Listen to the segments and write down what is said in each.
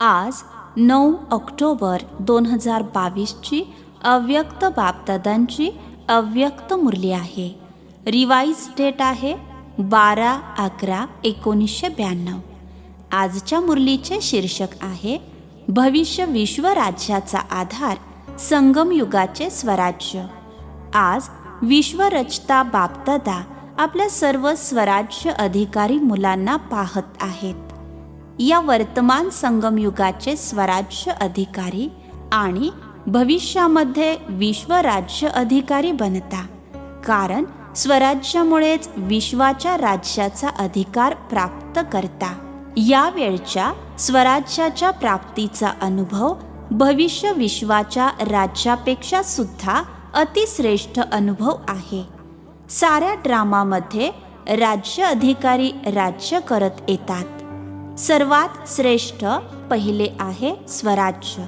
आज 9 ऑक्टोबर 2022ची अव्यक्त बापदादांची अव्यक्त मुरली आहे. रिवाइज डेट आहे 12/11/1992. आजच्या मुरलीचे शीर्षक आहे भविष्य विश्व राज्याचा आधार संगमयुगाचे स्वराज्य. आज विश्वरचता बापदादा आपल्या सर्व स्वराज्य अधिकारी मुलांना पाहत आहेत. या वर्तमान संगमयुगाचे स्वराज्य अधिकारी आणि भविष्यामध्ये विश्वराज्य अधिकारी बनता, कारण स्वराज्यामुळेच विश्वाच्या राज्याचा अधिकार प्राप्त करता. या वेळच्या स्वराज्याच्या प्राप्तीचा अनुभव भविष्य विश्वाच्या राज्यापेक्षा सुद्धा अतिश्रेष्ठ अनुभव आहे. साऱ्या ड्रामामध्ये राज्य अधिकारी राज्य करत येतात. सर्वात श्रेष्ठ पहिले आहे स्वराज्य,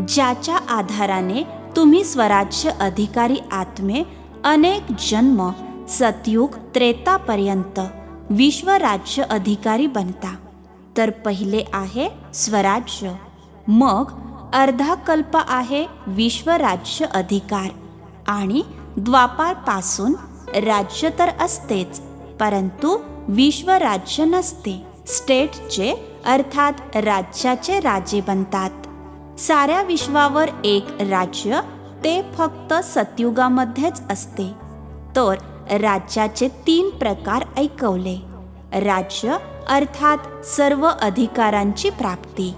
ज्याच्या आधाराने तुम्ही स्वराज्य अधिकारी आत्मे अनेक जन्म सतयुग त्रेतापर्यंत विश्वराज्य अधिकारी बनता. तर पहिले आहे स्वराज्य, मग अर्धा कल्प आहे विश्वराज्य अधिकार आणि द्वापारपासून राज्य तर असतेच, परंतु विश्वराज्य नसते. स्टेटचे अर्थात राज्याचे राजे बनतात. साऱ्या विश्वावर एक राज्य ते फक्त सतयुगामध्येच असते. तर राज्याचे 3 प्रकार ऐकवले. राज्य अर्थात सर्व अधिकारांची प्राप्ती,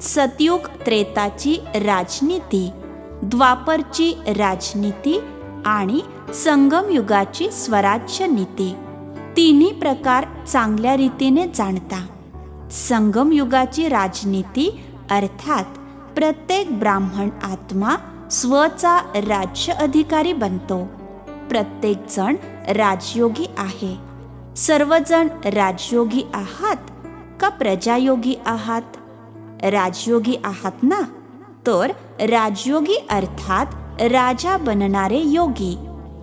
सतयुग त्रेताची राजनीती, द्वापरची राजनीती आणि संगमयुगाची स्वराज्य नीती. तिन्ही प्रकार चांगल्या रीतीने जाणता. संगमयुगाची राजनीती अर्थात प्रत्येक ब्राह्मण आत्मा स्वचा राज्य अधिकारी बनतो. प्रत्येक जण राजयोगी आहे. सर्वजण राजयोगी आहात का प्रजायोगी आहात? राजयोगी आहात ना? तर राजयोगी अर्थात राजा बनणारे योगी.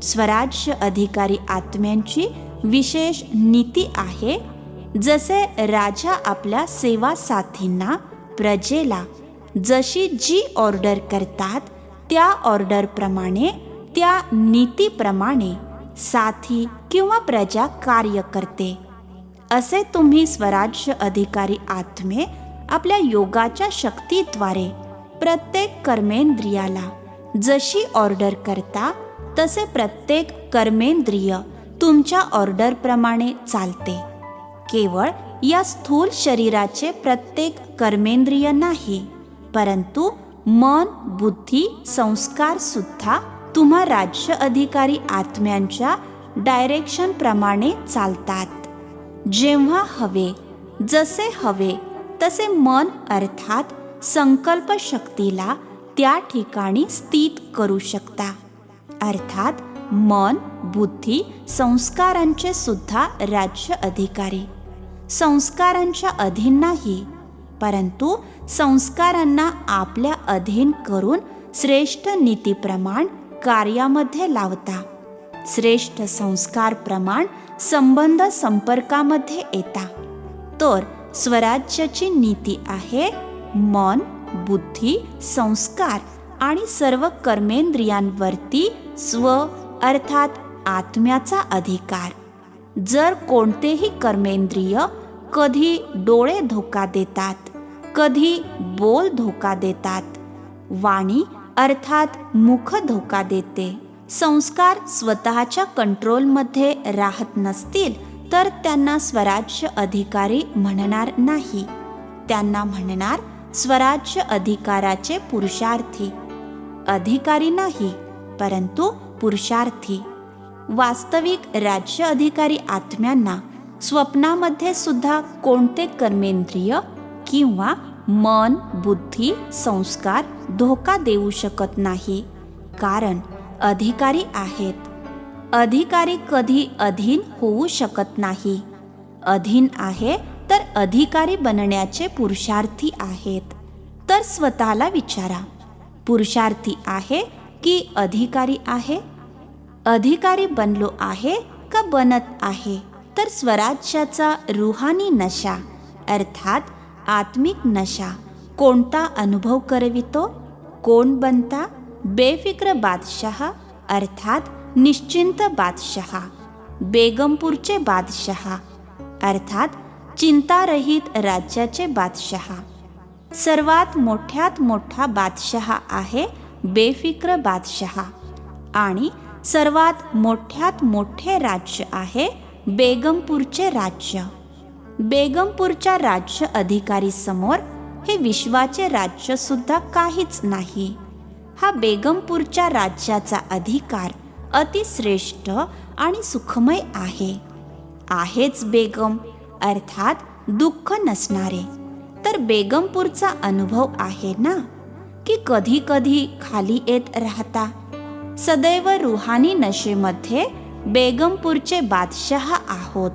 स्वराज्य अधिकारी आत्म्यांची विशेष नीती आहे. जसे राजा आपल्या सेवा साथींना, प्रजेला जशी जी ऑर्डर करतात त्या ऑर्डरप्रमाणे, त्या नीतीप्रमाणे साथी किंवा प्रजा कार्य करते. असे तुम्ही स्वराज्य अधिकारी आत्मे आपल्या योगाच्या शक्तीद्वारे प्रत्येक कर्मेंद्रियाला जशी ऑर्डर करता, तसे प्रत्येक कर्मेंद्रिय तुमच्या ऑर्डरप्रमाणे चालते. केवळ या स्थूल शरीराचे प्रत्येक कर्मेंद्रिय नाही, परंतु मन, बुद्धी, संस्कार सुद्धा तुम्हा राज्य अधिकारी आत्म्यांच्या डायरेक्शन प्रमाणे चालतात. जेव्हा हवे, जसे हवे तसे मन अर्थात संकल्प शक्तीला त्या ठिकाणी स्थित करू शकता. अर्थात मन, बुद्धी, संस्कारांचे सुद्धा राज्य अधिकारी. संस्कारांच्या अधीन नाही, परंतु संस्कारांना आपल्या अधीन करून श्रेष्ठ नीतीप्रमाण कार्यामध्ये लावता. श्रेष्ठ संस्कार प्रमाण संबंध संपर्कामध्ये येता. तर स्वराज्याची नीती आहे मन, बुद्धी, संस्कार आणि सर्व कर्मेंद्रियांवरती स्व अर्थात आत्म्याचा अधिकार. जर कोणतेही कर्मेंद्रिय कधी डोळे धोका देतात, कधी बोल धोका देतात, वाणी अर्थात मुख धोका देते, संस्कार स्वतःच्या कंट्रोलमध्ये राहत नसतील, तर त्यांना स्वराज्य अधिकारी म्हणणार नाही. त्यांना म्हणणार स्वराज्य अधिकाराचे पुरुषार्थी. अधिकारी नाही, परंतु पुरुषार्थी. वास्तविक राज्य अधिकारी आत्म्यांना स्वप्नामध्ये सुद्धा कोणते कर्मेंद्रिय किंवा मन, बुद्धी, संस्कार धोका देऊ शकत नाही, कारण अधिकारी आहेत. अधिकारी कधी अधीन होऊ शकत नाही. अधीन आहे तर अधिकारी बनण्याचे पुरुषार्थी आहेत. तर स्वतःला विचारा, पुरुषार्थी आहे की अधिकारी आहे? अधिकारी बनलो आहे का बनत आहे? तर स्वराज्याचा रूहानी नशा अर्थात आत्मिक नशा कोणता अनुभव करवितो? कोण बनता? बेफिक्र बादशाह अर्थात निश्चिंत बादशाह, बेगमपूरचे बादशाह अर्थात चिंतारहित राज्याचे बादशाह. सर्वात मोठ्यात मोठा बादशाह आहे बेफिक्र बादशाह आणि सर्वात मोठ्यात मोठे राज्य आहे बेगमपूरचे राज्य. बेगमपूरच्या राज्य अधिकारी समोर हे विश्वाचे राज्य सुद्धा काहीच नाही. हा बेगमपूरच्या राज्याचा अधिकार अतिश्रेष्ठ आणि सुखमय आहे. आहेच बेगम अर्थात दुःख नसणारे. तर बेगमपूरचा अनुभव आहे ना की कधी कधी खाली येत राहता. सदैव रुहानी नशेमध्ये बेगमपूरचे बादशाह आहोत.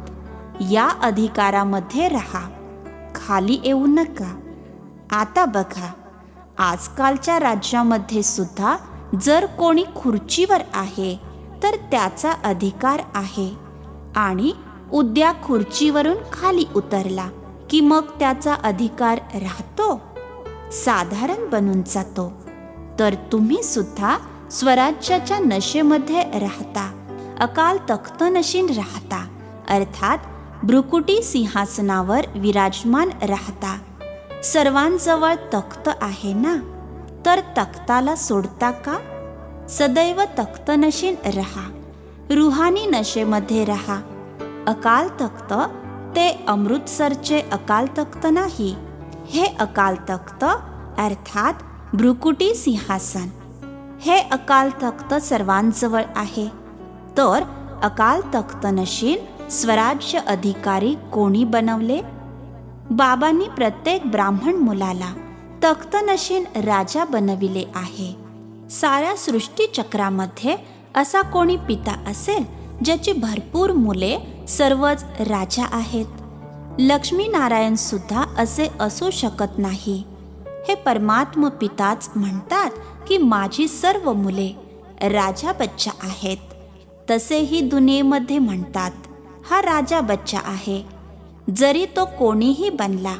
या अधिकारामध्ये राहा, खाली येऊ नका. आता बघा, आजकालच्या राज्यामध्ये सुद्धा जर कोणी खुर्चीवर आहे तर त्याचा अधिकार आहे आणि उद्या खुर्चीवरून खाली उतरला की मग त्याचा अधिकार राहतो? साधारण बनून जातो. तर तुम्ही सुद्धा स्वराज्याच्या नशेमध्ये राहता, अकाल तख्त नशीन राहता अर्थात भ्रुकुटी सिंहासनावर विराजमान राहता. सर्वांजवळ तख्त आहे ना, तर तख्ताला सोडता का? सदैव तख्त नशीन रहा, रुहानी नशेमध्ये रहा. अकाल तख्त ते अमृतसरचे अकाल तख्त नाही. हे अकाल तख्त अर्थात भ्रुकुटी सिंहासन, हे अकाल तख्त सर्वांजवळ आहे. तर अकाल तख्त नशीन स्वराज्य अधिकारी कोणी बनवले? बाबांनी प्रत्येक ब्राह्मण मुलाला तख्त नशीन राजा बनविले आहे. साऱ्या सृष्टीचक्रामध्ये असा कोणी पिता असेल ज्याची भरपूर मुले सर्वच राजा आहेत? लक्ष्मीनारायण सुद्धा असे असू शकत नाही. हे परमात्म पिताच म्हणतात की माझी सर्व मुले राजा बच्चा आहेत. तसेही दुनियेमध्ये म्हणतात हा राजा बच्चा आहे. जरी तो कोणीही बनला,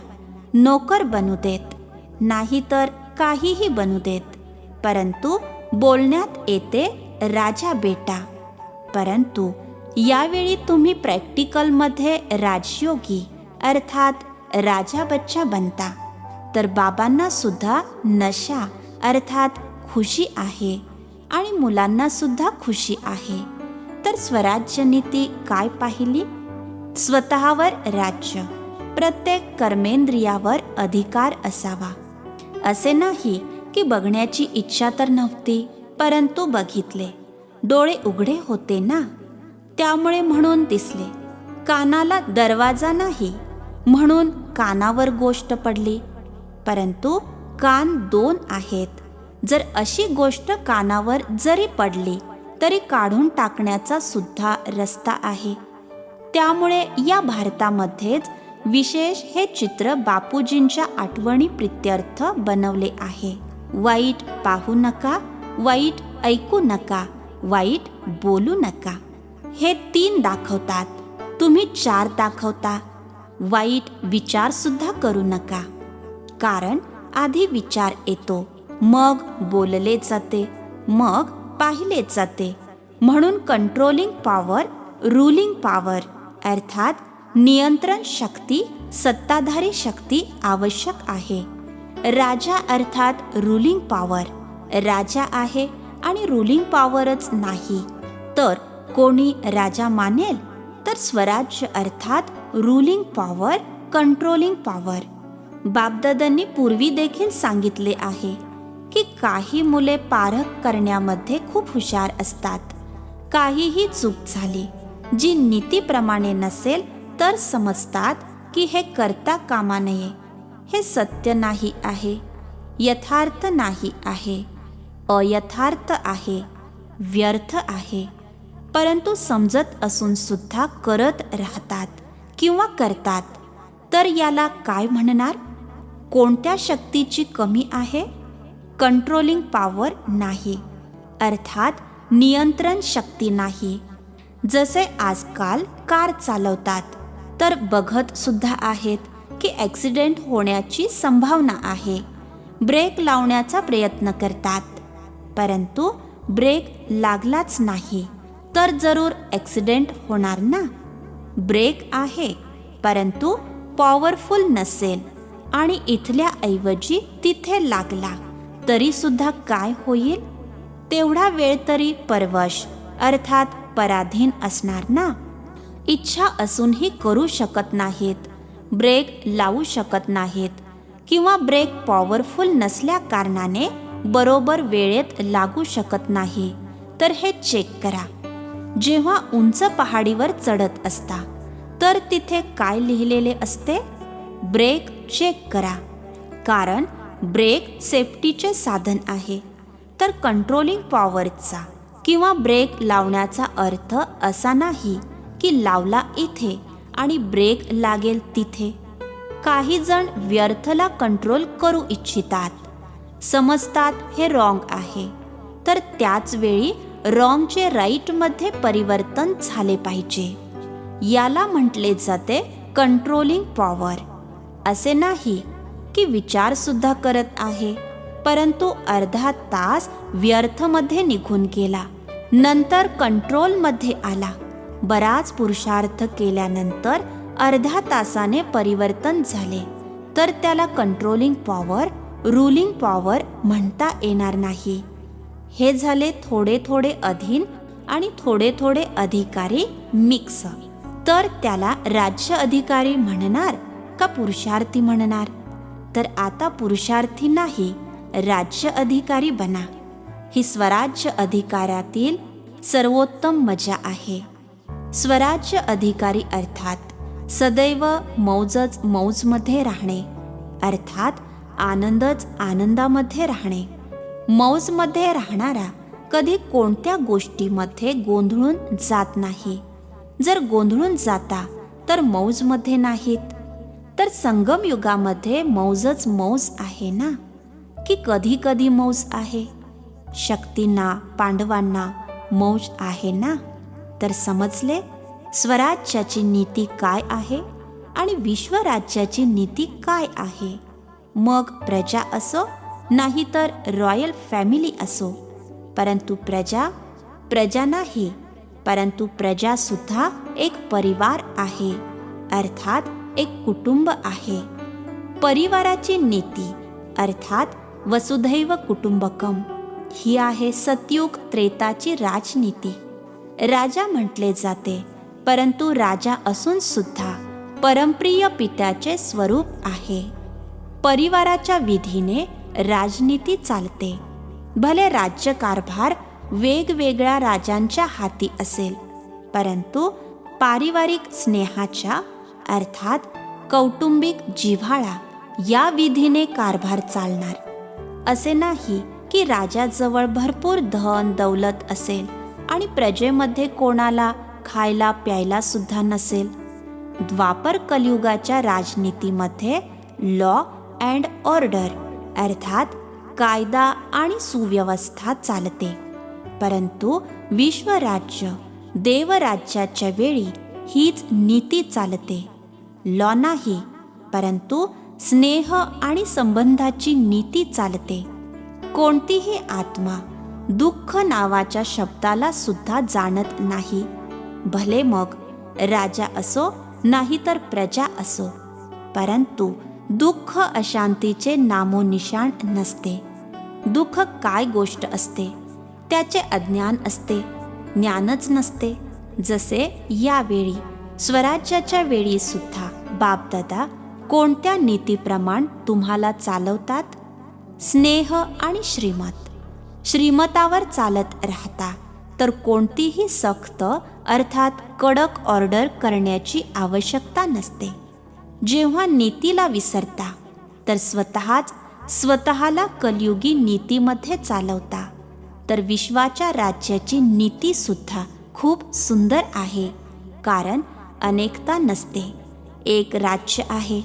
नोकर बनू देत, नाही तर काहीही बनू देत, परंतु बोलण्यात येते राजा बेटा. परंतु यावेळी तुम्ही प्रॅक्टिकलमध्ये राजयोगी अर्थात राजा बच्चा बनता. तर बाबांना सुद्धा नशा अर्थात खुशी आहे आणि मुलांना सुद्धा खुशी आहे. तर स्वराज्य नीती काय पाहिली? स्वतःवर राज्य, प्रत्येक कर्मेंद्रियावर अधिकार असावा. असे नाही की बघण्याची इच्छा तर नव्हती परंतु बघितले. डोळे उघडे होते ना, त्यामुळे म्हणून दिसले. कानाला दरवाजा नाही म्हणून कानावर गोष्ट पडली. परंतु कान दोन आहेत. जर अशी गोष्ट कानावर जरी पडली तरी काढून टाकण्याचा सुद्धा रस्ता आहे. त्यामुळे या भारतामध्येच विशेष हे चित्र बापूजींच्या आठवणी प्रित्यर्थ बनवले आहे. वाईट पाहू नका, वाईट ऐकू नका, वाईट बोलू नका. हे 3 दाखवतात, तुम्ही 4 दाखवता. वाईट विचार सुद्धा करू नका, कारण आधी विचार येतो, मग बोलले जाते, मग पाहिले जाते. म्हणून कंट्रोलिंग पॉवर, रूलिंग पॉवर अर्थात नियंत्रण शक्ती, सत्ताधारी शक्ती आवश्यक आहे. राजा अर्थात रूलिंग पॉवर राजा आहे आणि रूलिंग पॉवरच नाही तर कोणी राजा मानेल? तर स्वराज्य अर्थात रूलिंग पॉवर, कंट्रोलिंग पॉवर. बापदादांनी पूर्वी देखील सांगितले आहे की काही मुले पारख करण्यामध्ये खूप हुशार असतात. काहीही चूक झाली जी नीतीप्रमाणे नसेल तर समजतात की हे करता कामा नये. हे सत्य नाही आहे, यथार्थ नाही आहे, अयथार्थ आहे, व्यर्थ आहे. परंतु समजत असून सुद्धा करत राहतात किंवा करतात. तर याला काय म्हणणार? कोणत्या शक्तीची कमी आहे? कंट्रोलिंग पॉवर नाही अर्थात नियंत्रण शक्ती नाही. जसे आजकाल कार चालवतात तर बघत सुद्धा आहेत की ॲक्सिडेंट होण्याची संभावना आहे. ब्रेक लावण्याचा प्रयत्न करतात, परंतु ब्रेक लागलाच नाही तर जरूर ॲक्सिडेंट होणार ना. ब्रेक आहे परंतु पॉवरफुल नसेल आणि इथल्या ऐवजी तिथे लागला तरी सुद्धा काय होईल? तेवढा वेळ तरी परवश अर्थात पराधीन असणार ना. इच्छा असूनही करू शकत नाहीत, ब्रेक लावू शकत नाहीत किंवा ब्रेक पॉवरफुल नसल्या कारणाने बरोबर वेळेत लागू शकत नाही. तर हे चेक करा. जेव्हा उंच पहाडीवर चढत असता तर तिथे काय लिहिलेले असते? ब्रेक चेक करा. कारण ब्रेक सेफ्टीचे साधन आहे. तर कंट्रोलिंग पॉवरचा किंवा ब्रेक लावण्याचा अर्थ असा नाही की लावला इथे आणि ब्रेक लागेल तिथे. काही जण व्यर्थला कंट्रोल करू इच्छितात, समजतात हे रॉंग आहे, तर त्याच वेळी रॉंगचे राईटमध्ये परिवर्तन झाले पाहिजे. याला म्हटले जाते कंट्रोलिंग पॉवर. असे नाही की विचारसुद्धा करत आहे परंतु अर्धा तास व्यर्थमध्ये निघून गेला, नंतर कंट्रोलमध्ये आला. बराच पुरुषार्थ केल्यानंतर अर्धा तासाने परिवर्तन झाले तर त्याला कंट्रोलिंग पॉवर, रूलिंग पॉवर म्हणता येणार नाही. हे झाले थोडे थोडे अधीन आणि थोडे थोडे अधिकारी मिक्स. तर त्याला राज्य अधिकारी म्हणणार का पुरुषार्थी म्हणणार? तर आता पुरुषार्थी नाही, राज्य अधिकारी बना. ही स्वराज्य अधिकारातील सर्वोत्तम मजा आहे. स्वराज्य अधिकारी अर्थात सदैव मौजच मौजमध्ये राहणे, अर्थात आनंदच आनंदामध्ये राहणे. मौजमध्ये राहणारा कधी कोणत्या गोष्टीमध्ये गोंधळून जात नाही. जर गोंधळून जाता तर मौजमध्ये नाहीत. तर संगम युगामध्ये मौजच मौज आहे ना, की कधी कधी मौज आहे? शक्तींना, पांडवांना मौज आहे ना. तर समजले स्वराज्याची नीती काय आहे आणि विश्वराज्याची नीती काय आहे. मग प्रजा असो नाहीतर रॉयल फॅमिली असो, परंतु प्रजा नाही, परंतु प्रजासुद्धा एक परिवार आहे, अर्थात एक कुटुंब आहे. परिवाराची नीती अर्थात वसुधैव कुटुंबकम ही आहे सतयुग त्रेताची राजनीती. राजा म्हटले जाते परंतु राजा असून सुद्धा परमप्रिय पित्याचे स्वरूप आहे. परिवाराच्या विधीने राजनीती चालते. भले राज्यकारभार वेगवेगळ्या राजांच्या हाती असेल, परंतु पारिवारिक स्नेहाच्या अर्थात कौटुंबिक जिव्हाळा या विधीने कारभार चालणार. असे नाही की राजाजवळ भरपूर धन दौलत असेल आणि प्रजेमध्ये कोणाला खायला प्यायला सुद्धा नसेल. द्वापर कलियुगाच्या राजनीतीमध्ये लॉ अँड ऑर्डर अर्थात कायदा आणि सुव्यवस्था चालते, परंतु विश्वराज्य देवराज्याच्या वेळी हीच नीती चालते. लॉ नाही, परंतु स्नेह आणि संबंधाची नीती चालते. कोणतीही आत्मा दुःख नावाच्या शब्दाला सुद्धा जाणत नाही. भले मग राजा असो नाहीतर प्रजा असो, परंतु दुःख अशांतीचे नामोनिशाण नसते. दुःख काय गोष्ट असते त्याचे अज्ञान असते, ज्ञानच नसते. जसे यावेळी स्वराज्याच्या वेळी सुद्धा बापदादा कोणत्या नीतीप्रमाण तुम्हाला चालवतात? स्नेह आणि श्रीमतावर चालत राहता तर कोणतीही सक्त अर्थात कडक ऑर्डर करण्याची आवश्यकता नसते. जेव्हा नीतीला विसरता तर स्वतःला कलियुगी नीतीमध्ये चालवता. तर विश्वाच्या राज्याची नीती सुद्धा खूप सुंदर आहे, कारण अनेकता नसते. एक राज्य आहे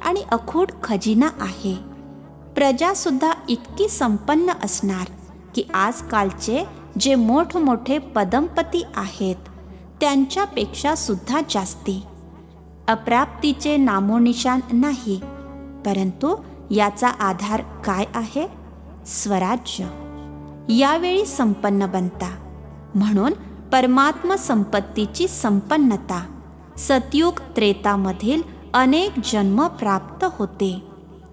आणि अखूट खजिना आहे. प्रजासुद्धा इतकी संपन्न असणार की आजकालचे जे मोठमोठे पदमपती आहेत त्यांच्यापेक्षा सुद्धा जास्ती. अप्राप्तीचे नामोनिशाण नाही, परंतु याचा आधार काय आहे? स्वराज्य. यावेळी संपन्न बनता. म्हणून परमात्म संपत्तीची संपन्नता सतयुग त्रेतामधील अनेक जन्म प्राप्त होते.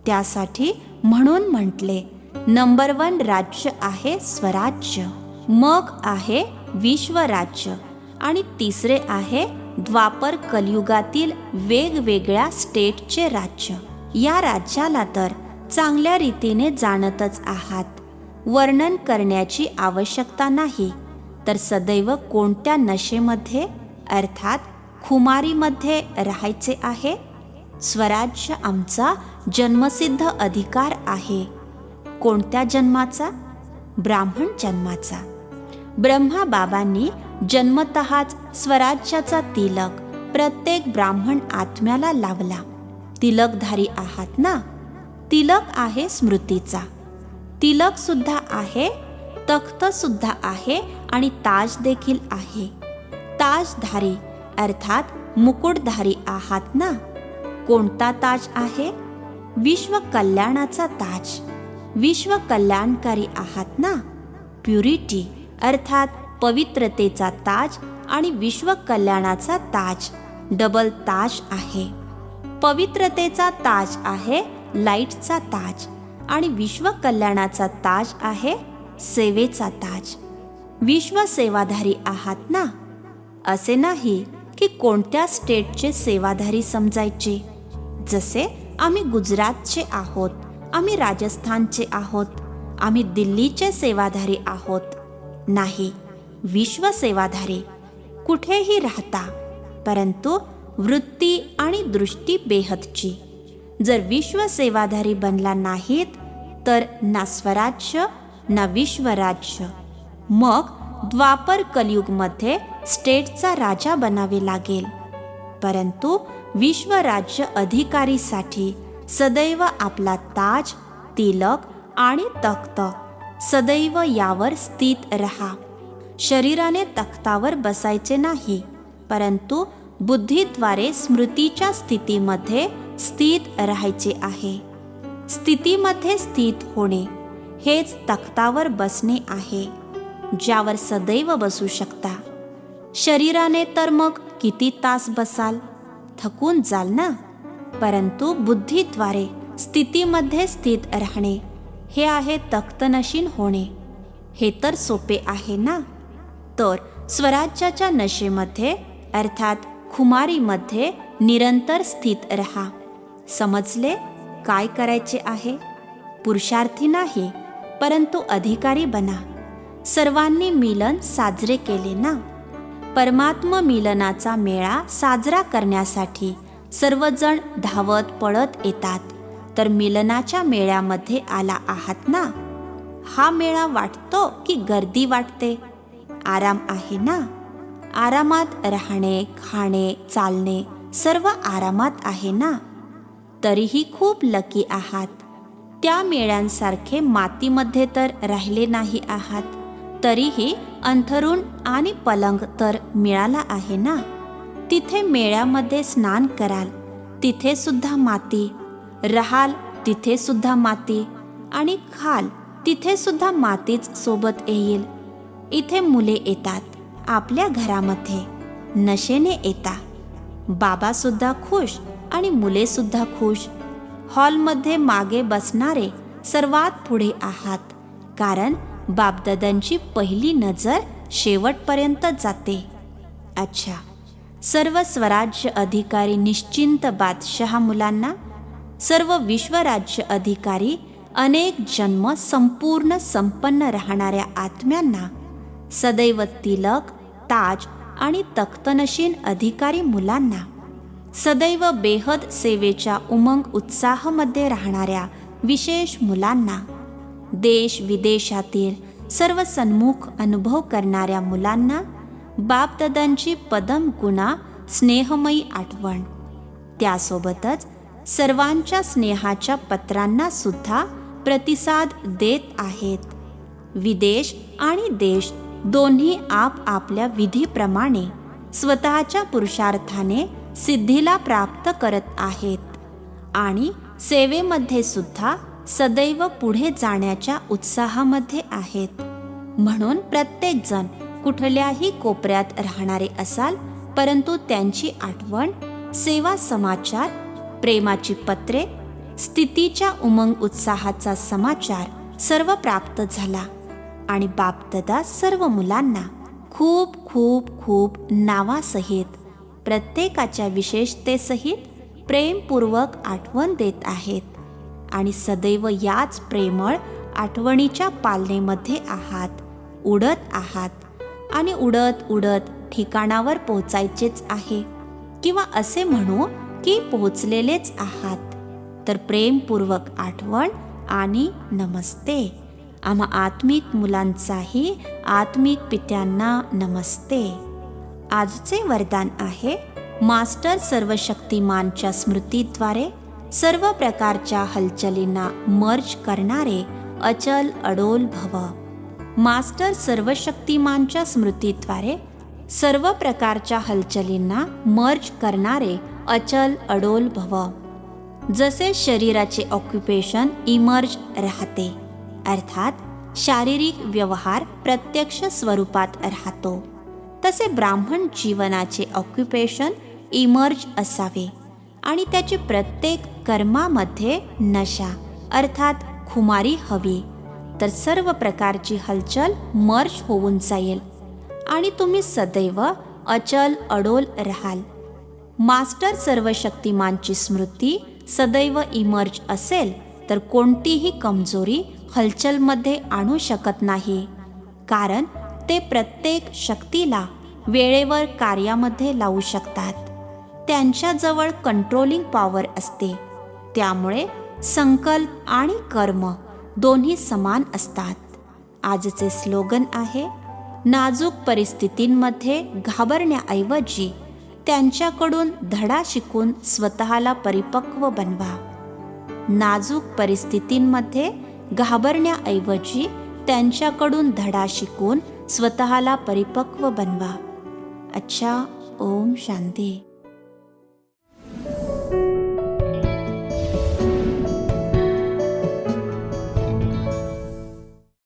त्यासाठी म्हणून म्हटले, नंबर 1 राज्य आहे स्वराज्य, मग आहे विश्वराज्य आणि तिसरे आहे द्वापर कलियुगातील वेगवेगळ्या स्टेटचे राज्य. या राज्याला तर चांगल्या रीतीने जाणतच आहात. वर्णन करण्याची आवश्यकता नाही. तर सदैव कोणत्या नशेमध्ये अर्थात खुमारीमध्ये राहायचे आहे? स्वराज्य आमचा जन्मसिद्ध अधिकार आहे. कोणत्या जन्माचा? ब्राह्मण जन्माचा. ब्रह्मा बाबांनी जन्मतःच स्वराज्याचा तिलक प्रत्येक ब्राह्मण आत्म्याला लावला. तिलकधारी आहात ना? तिलक आहे स्मृतीचा. तिलक सुद्धा आहे, तख्त सुद्धा आहे आणि ताज देखील आहे. ताजधारी अर्थात मुकुटधारी आहात ना? कोणता ताज आहे? विश्व कल्याणाचा ताज. विश्व कल्याणकारी आहात ना? प्युरिटी अर्थात पवित्रतेचा ताज आणि विश्व कल्याणाचा ताज डबल ताज आहे. पवित्रतेचा ताज आहे लाईटचा ताज आणि विश्व कल्याणाचा ताज आहे सेवेचा ताज. विश्व सेवाधारी आहात ना? असे नाही की कोणत्या स्टेटचे सेवाधारी समजायचे. जसे आम्ही गुजरातचे आहोत, आम्ही राजस्थानचे आहोत, आम्ही दिल्लीचे सेवाधारी आहोत. नाही, विश्व सेवाधारी. कुठेही राहता, परंतु वृत्ती आणि दृष्टी बेहदची. जर विश्व सेवाधारी बनला नाहीत तर ना स्वराज्य ना विश्वराज्य. मग द्वापर कलियुगमध्ये स्टेटचा राजा बनावे लागेल. परंतु विश्वराज्य अधिकारीसाठी सदैव आपला ताज, तिलक आणि तख्त सदैव यावर स्थित रहा. शरीराने तख्तावर बसायचे नाही, परंतु बुद्धीद्वारे स्मृतीच्या स्थितीमध्ये स्थित राहायचे आहे. स्थितीमध्ये स्थित होणे हेच तख्तावर बसणे आहे, ज्यावर सदैव बसू शकता. शरीराने तर मग किती तास बसाल? थकून जाल ना. परंतु बुद्धीद्वारे स्थितीमध्ये स्थित राहणे हे आहे तख्तनशीन होणे. हे तर सोपे आहे ना. तर स्वराज्याच्या नशेमध्ये अर्थात खुमारीमध्ये निरंतर स्थित रहा. समजले काय करायचे आहे? पुरुषार्थी नाही, परंतु अधिकारी बना. सर्वांनी मिलन साजरे केले ना. परमात्म मिलनाचा मेळा साजरा करण्यासाठी सर्वजण धावत पळत येतात. तर मिलनाच्या मेळ्यामध्ये आला आहात ना. हा मेळा वाटतो की गर्दी वाटते? आराम आहे ना. आरामात राहणे, खाणे, चालणे सर्व आरामात आहे ना. तरीही खूप लकी आहात. त्या मेळ्यांसारखे मातीमध्ये तर राहिले नाही आहात. तरीही अंथरूण आणि पलंग तर मिळाला आहे ना. तिथे मेळ्यामध्ये स्नान कराल, तिथे सुद्धा माती. राहाल, तिथे सुद्धा माती. आणि खाल, तिथे सुद्धा मातीच सोबत येईल. इथे मुले येतात आपल्या घरामध्ये, नशेने येता. बाबा सुद्धा खुश आणि मुले सुद्धा खुश. हॉलमध्ये मागे बसणारे सर्वात पुढे आहात, कारण बापदादांची पहिली नजर शेवटपर्यंत जाते. अच्छा, सर्व स्वराज्य अधिकारी निश्चिंत बादशहा मुलांना, सर्व विश्वराज्य अधिकारी अनेक जन्म संपूर्ण संपन्न राहणाऱ्या आत्म्यांना, सदैव तिलक, ताज आणि तख्तनशीन अधिकारी मुलांना, सदैव बेहद सेवेच्या उमंग उत्साहामध्ये राहणाऱ्या विशेष मुलांना, देश विदेशातील सर्व सन्मुख अनुभव करणाऱ्या मुलांना बापदादांची पदम गुणा स्नेहमयी आठवण. त्यासोबतच सर्वांच्या स्नेहाच्या पत्रांना सुद्धा प्रतिसाद देत आहेत. विदेश आणि देश दोन्ही आपापल्या विधीप्रमाणे स्वतःच्या पुरुषार्थाने सिद्धीला प्राप्त करत आहेत आणि सेवेमध्ये सुद्धा सदैव पुढे जाण्याच्या उत्साहामध्ये आहेत. म्हणून प्रत्येकजण कुठल्याही कोपऱ्यात राहणारे असाल, परंतु त्यांची आठवण, सेवा समाचार, प्रेमाची पत्रे, स्थितीच्या उमंग उत्साहाचा समाचार सर्व प्राप्त झाला आणि बापदादा सर्व मुलांना खूप खूप खूप नावासहित, प्रत्येकाच्या विशेषतेसहित प्रेमपूर्वक आठवण देत आहेत आणि सदैव याच प्रेमळ आठवणीच्या पालनेमध्ये आहात, उडत आहात आणि उडत उडत ठिकाणावर पोहोचायचेच आहे, किंवा असे म्हणू की पोहोचलेलेच आहात. तर प्रेमपूर्वक आठवण आणि नमस्ते. आम्हा आत्मिक मुलांचाही आत्मिक पित्यांना नमस्ते. आजचे वरदान आहे, मास्टर सर्वशक्तिमानच्या स्मृतीद्वारे सर्व प्रकारच्या हलचलींना मर्ज करणारे अचल अडोल भव. मास्टर सर्वशक्तिमानच्या स्मृतीद्वारे सर्व प्रकारच्या हलचलींना मर्ज करणारे अचल अडोल भव. जसे शरीराचे ऑक्युपेशन इमर्ज राहते, अर्थात शारीरिक व्यवहार प्रत्यक्ष स्वरूपात राहतो, तसे ब्राह्मण जीवनाचे ऑक्युपेशन इमर्ज असावे आणि त्याची प्रत्येक कर्मामध्ये नशा अर्थात खुमारी हवी, तर सर्व प्रकारची हलचल मर्ज होऊन जाईल आणि तुम्ही सदैव अचल अडोल राहाल. मास्टर सर्वशक्तिमानची स्मृती सदैव इमर्ज असेल तर कोणतीही कमजोरी हलचलमध्ये आणू शकत नाही, कारण ते प्रत्येक शक्तीला वेळेवर कार्यामध्ये लावू शकतात. त्यांच्याजवळ कंट्रोलिंग पॉवर असते, त्यामुळे संकल्प आणि कर्म दोन्ही समान असतात. आजचे स्लोगन आहे, नाजूक परिस्थितींमध्ये घाबरण्याऐवजी त्यांच्याकडून धडा शिकून स्वतःला परिपक्व बनवा. नाजूक परिस्थितींमध्ये घाबरण्याऐवजी त्यांच्याकडून धडा शिकून स्वतःला परिपक्व बनवा. अच्छा, ओम शांती.